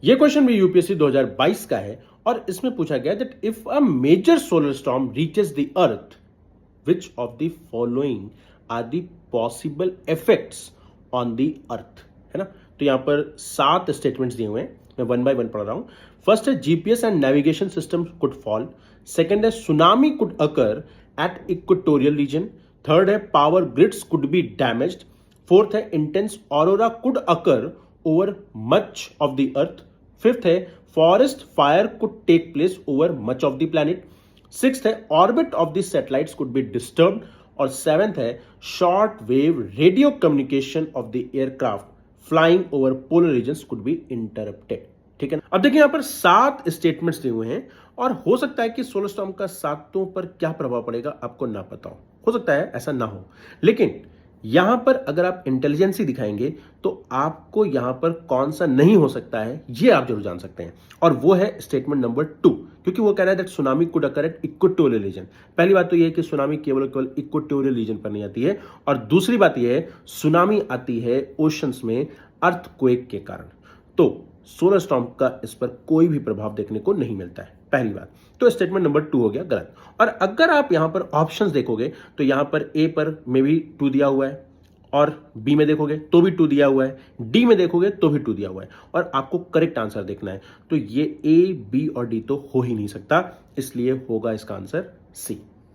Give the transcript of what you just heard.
ये क्वेश्चन भी यूपीएससी 2022 का है और इसमें पूछा गया that if a major solar storm reaches the earth which of the following are the possible effects on the earth, है ना। तो यहां पर 7 स्टेटमेंट्स दिए हुए हैं, मैं वन बाय वन पढ़ रहा हूं। फर्स्ट है GPS and navigation system could fall. Second है tsunami could occur at equatorial region. Third है power grids could be damaged. Fourth है intense aurora could occur over much of the earth. Fifth है forest fire could take place over much of the planet. Sixth है orbit of the satellites could be disturbed. और seventh है short wave radio communication of the aircraft flying over polar regions could be interrupted. ठीक है, अब देखिए यहां पर 7 statements दिए हुए हैं और हो सकता है कि सोलर स्टॉर्म का सातों पर क्या प्रभाव पड़ेगा आपको ना पता हो सकता है ऐसा ना हो, लेकिन यहां पर अगर आप इंटेलिजेंसी दिखाएंगे तो आपको यहां पर कौन सा नहीं हो सकता है ये आप जरूर जान सकते हैं, और वो है स्टेटमेंट नंबर 2, क्योंकि वो कह रहा है that tsunami could occur at equatorial reason. पहली बात तो ये है कि सुनामी केवल इक्वेटोरियल रीजन पर नहीं आती है, और दूसरी बात ये है सुनामी आती है ओशंस में अर्थक्वेक के कारण। तो सोलर स्टॉर्म का इस पर कोई भी प्रभाव देखने को नहीं मिलता है, पहली बात। तो स्टेटमेंट नंबर 2 हो गया गलत। और अगर आप यहां पर ऑप्शंस देखोगे तो यहां पर ए पर में भी 2 दिया हुआ है, और बी में देखोगे तो भी 2 दिया हुआ है, डी में देखोगे तो भी 2 दिया हुआ है, और आपको करेक्ट आंसर देखना है। तो ये ए, बी और डी तो हो ही नहीं सकता, इसलिए होगा इसका आंसर सी।